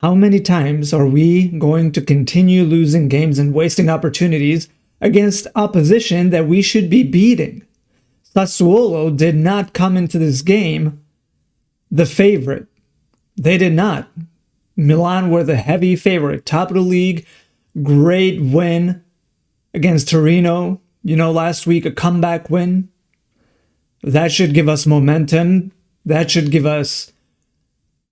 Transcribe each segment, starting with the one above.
How many times are we going to continue losing games and wasting opportunities against opposition that we should be beating? Sassuolo did not come into this game the favorite. They did not. Milan were the heavy favorite, top of the league, great win against Torino, last week, a comeback win. That should give us momentum. That should give us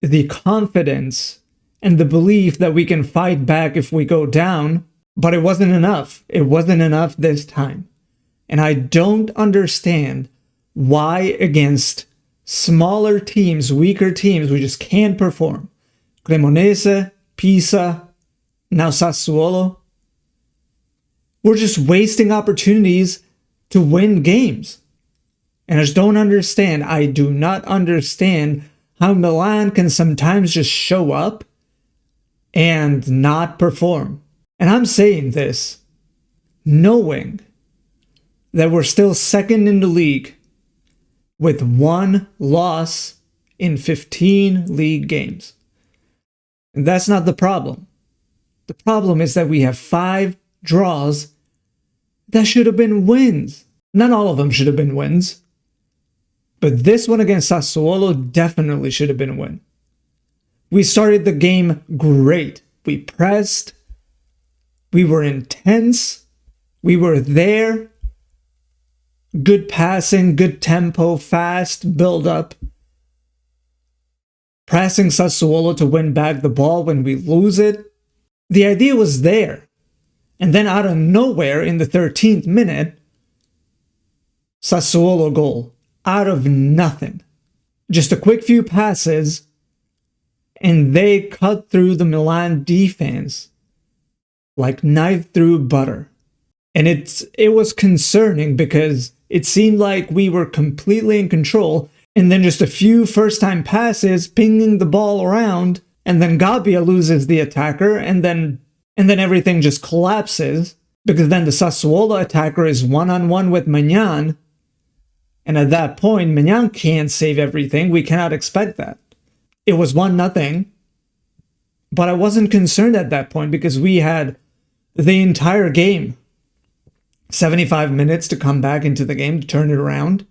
the confidence and the belief that we can fight back if we go down. But it wasn't enough. It wasn't enough this time. And I don't understand why against smaller teams, weaker teams, we just can't perform. Cremonese, Pisa, now Sassuolo. We're just wasting opportunities to win games. And I just don't understand. I do not understand how Milan can sometimes just show up and not perform. And I'm saying this knowing that we're still second in the league with one loss in 15 league games. And that's not the problem. The problem is that we have 5 draws that should have been wins. Not all of them should have been wins. But this one against Sassuolo definitely should have been a win. We started the game great. We pressed. We were intense. We were there. Good passing, good tempo, fast build-up. Pressing Sassuolo to win back the ball when we lose it. The idea was there. And then out of nowhere in the 13th minute, Sassuolo goal. Out of nothing. Just a quick few passes, and they cut through the Milan defense like knife through butter. And it was concerning because it seemed like we were completely in control, and then just a few first-time passes pinging the ball around, and then Gabbia loses the attacker, and then everything just collapses, because then the Sassuolo attacker is one-on-one with Milan, and at that point, Milan can't save everything. We cannot expect that. It was 1-0, but I wasn't concerned at that point because we had the entire game, 75 minutes to come back into the game to turn it around.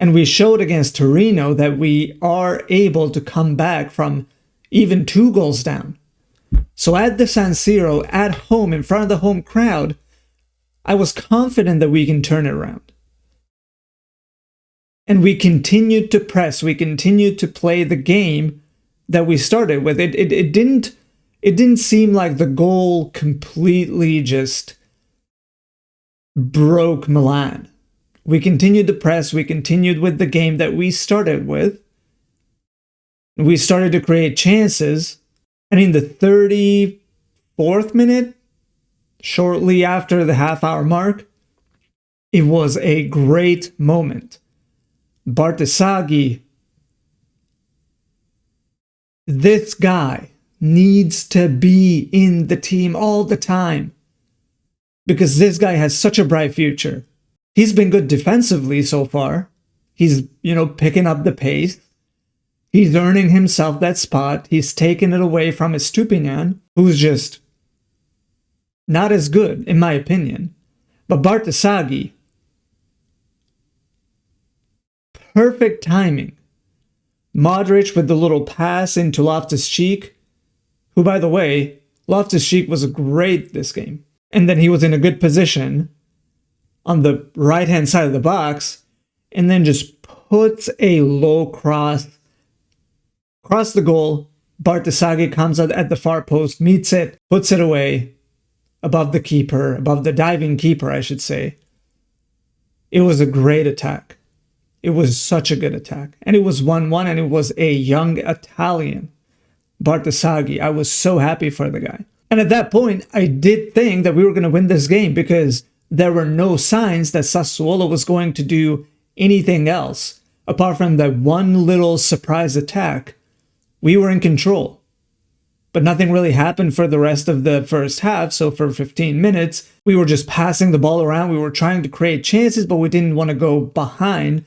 And we showed against Torino that we are able to come back from even 2 goals down. So at the San Siro, at home, in front of the home crowd, I was confident that we can turn it around. And we continued to press. We continued to play the game that we started with. It didn't seem like the goal completely just broke Milan. We continued to press. We continued with the game that we started with. We started to create chances. And in the 34th minute, shortly after the half-hour mark, it was a great moment. Bartesaghi, this guy needs to be in the team all the time because this guy has such a bright future. He's been good defensively so far. He's, picking up the pace. He's earning himself that spot. He's taken it away from Estupinian, who's just not as good, in my opinion. But Bartesaghi, perfect timing. Modric with the little pass into Loftus-Cheek, who, by the way, Loftus-Cheek was great this game. And then he was in a good position on the right-hand side of the box, and then just puts a low cross across the goal. Bartesaghi comes out at the far post, meets it, puts it away above the keeper, above the diving keeper, I should say. It was a great attack. It was such a good attack. And it was 1-1, and it was a young Italian, Bartesaghi. I was so happy for the guy. And at that point, I did think that we were going to win this game because there were no signs that Sassuolo was going to do anything else. Apart from that one little surprise attack, we were in control. But nothing really happened for the rest of the first half. So for 15 minutes, we were just passing the ball around. We were trying to create chances, but we didn't want to go behind.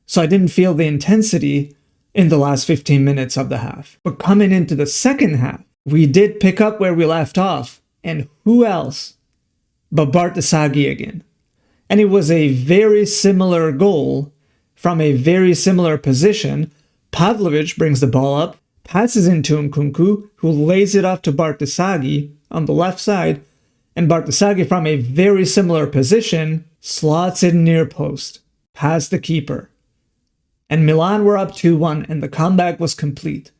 So I didn't feel the intensity in the last 15 minutes of the half. But coming into the second half, we did pick up where we left off. And who else but Bartesaghi again? And it was a very similar goal from a very similar position. Pavlovic brings the ball up, passes into Nkunku, who lays it off to Bartesaghi on the left side, and Bartesaghi from a very similar position slots it near post, past the keeper. And Milan were up 2-1, and the comeback was complete.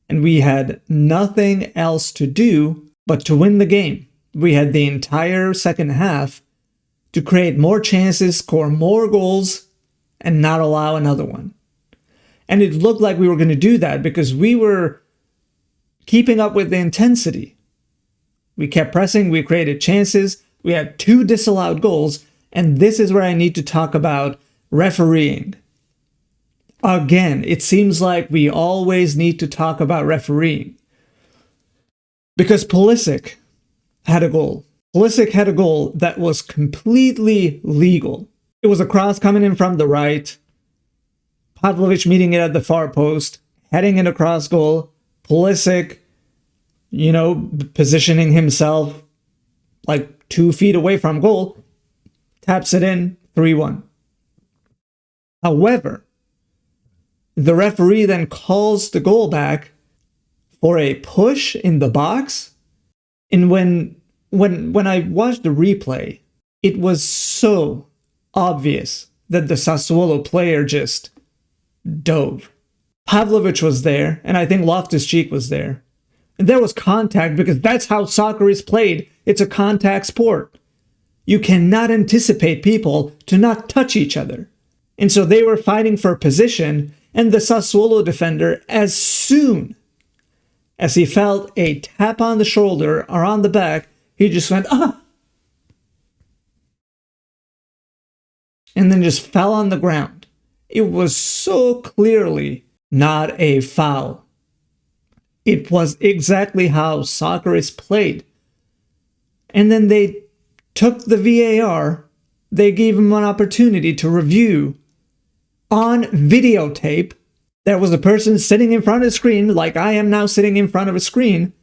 And we had nothing else to do but to win the game. We had the entire second half to create more chances, score more goals, and not allow another one. And it looked like we were going to do that because we were keeping up with the intensity. We kept pressing, we created chances, we had 2 disallowed goals, and this is where I need to talk about refereeing. Again, it seems like we always need to talk about refereeing. Because Pulisic had a goal. Pulisic had a goal that was completely legal. It was a cross coming in from the right. Pavlovic meeting it at the far post, heading in across goal. Pulisic, positioning himself like 2 feet away from goal, taps it in, 3-1. However, the referee then calls the goal back for a push in the box. And when I watched the replay, it was so obvious that the Sassuolo player just dove. Pavlovic was there, and I think Loftus-Cheek was there. And there was contact because that's how soccer is played. It's a contact sport. You cannot anticipate people to not touch each other. And so they were fighting for position, and the Sassuolo defender, as soon as he felt a tap on the shoulder or on the back, he just went, ah! And then just fell on the ground. It was so clearly not a foul. It was exactly how soccer is played. And then they took the VAR, they gave him an opportunity to review on videotape. There was a person sitting in front of a screen, like I am now sitting in front of a screen,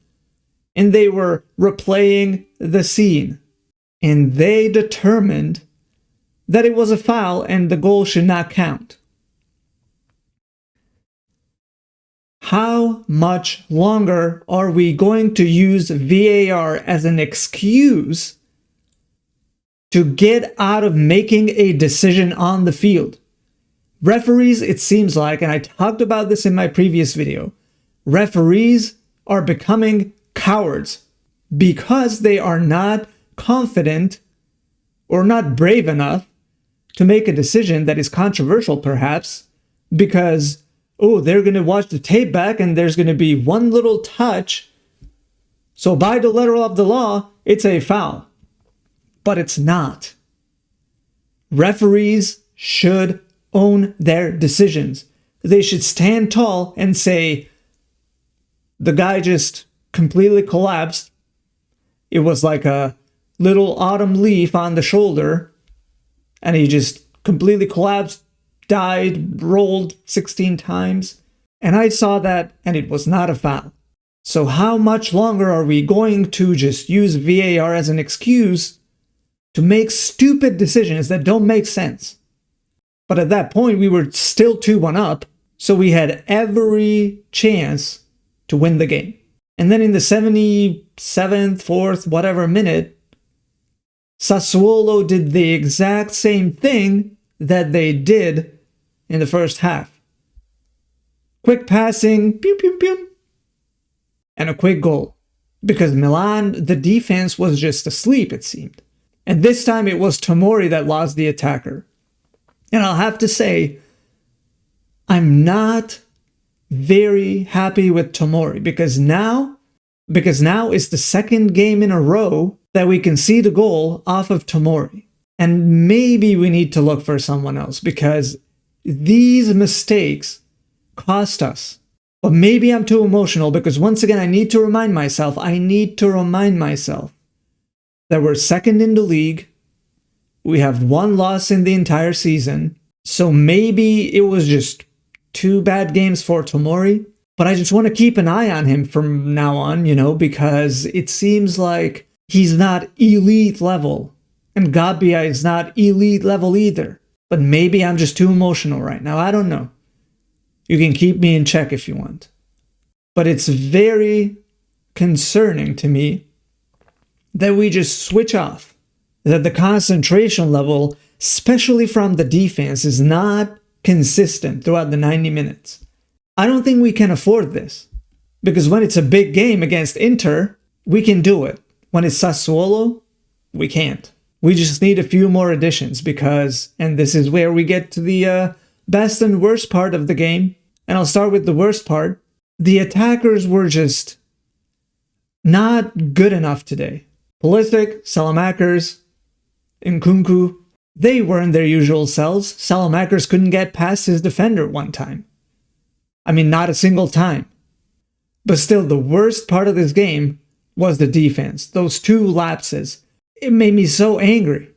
and they were replaying the scene. And they determined that it was a foul and the goal should not count. How much longer are we going to use VAR as an excuse to get out of making a decision on the field? Referees, it seems like, and I talked about this in my previous video, referees are becoming cowards because they are not confident or not brave enough to make a decision that is controversial, perhaps, because, they're going to watch the tape back and there's going to be one little touch. So by the letter of the law, it's a foul. But it's not. Referees should own their decisions. They should stand tall and say, the guy just completely collapsed. It was like a little autumn leaf on the shoulder, and he just completely collapsed, died, rolled 16 times. And I saw that, and it was not a foul. So how much longer are we going to just use VAR as an excuse to make stupid decisions that don't make sense? But at that point, we were still 2-1 up, so we had every chance to win the game. And then in the 77th, 4th, whatever minute, Sassuolo did the exact same thing that they did in the first half. Quick passing, pew, pew, pew, and a quick goal. Because Milan, the defense was just asleep, it seemed. And this time it was Tomori that lost the attacker. And I'll have to say, I'm not very happy with Tomori because now is the second game in a row that we can see the goal off of Tomori. And maybe we need to look for someone else because these mistakes cost us. But maybe I'm too emotional because once again, I need to remind myself that we're second in the league. We have one loss in the entire season. So maybe it was just 2 bad games for Tomori. But I just want to keep an eye on him from now on, because it seems like he's not elite level. And Gabbia is not elite level either. But maybe I'm just too emotional right now. I don't know. You can keep me in check if you want. But it's very concerning to me that we just switch off. That the concentration level, especially from the defense, is not consistent throughout the 90 minutes. I don't think we can afford this. Because when it's a big game against Inter, we can do it. When it's Sassuolo, we can't. We just need a few more additions because, and this is where we get to the best and worst part of the game. And I'll start with the worst part. The attackers were just not good enough today. Pulisic, Salamakers, Nkunku, they weren't their usual selves. Salamakers couldn't get past his defender one time. I mean, not a single time. But still, the worst part of this game was the defense. Those 2 lapses. It made me so angry.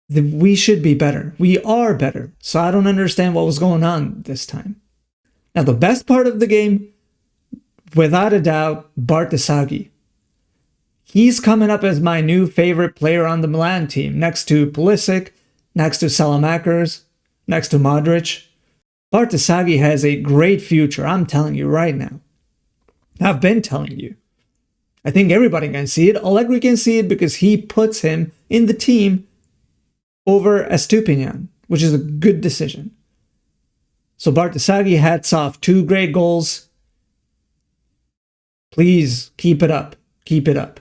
That we should be better. We are better. So I don't understand what was going on this time. Now, the best part of the game, without a doubt, Bartesaghi. He's coming up as my new favorite player on the Milan team, next to Pulisic, next to Salamakers, next to Modric. Bartesaghi has a great future, I'm telling you right now. I've been telling you. I think everybody can see it. Allegri can see it because he puts him in the team over Estupinian, which is a good decision. So Bartesaghi, hats off. 2 great goals. Please keep it up. Keep it up.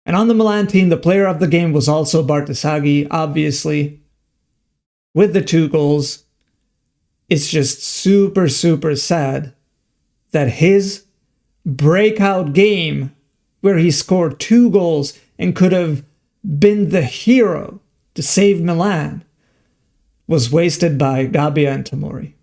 And on the Milan team, the player of the game was also Bartesaghi, obviously. With the 2 goals. It's just super, super sad that his breakout game, where he scored 2 goals and could have been the hero to save Milan, was wasted by Gabbia and Tomori.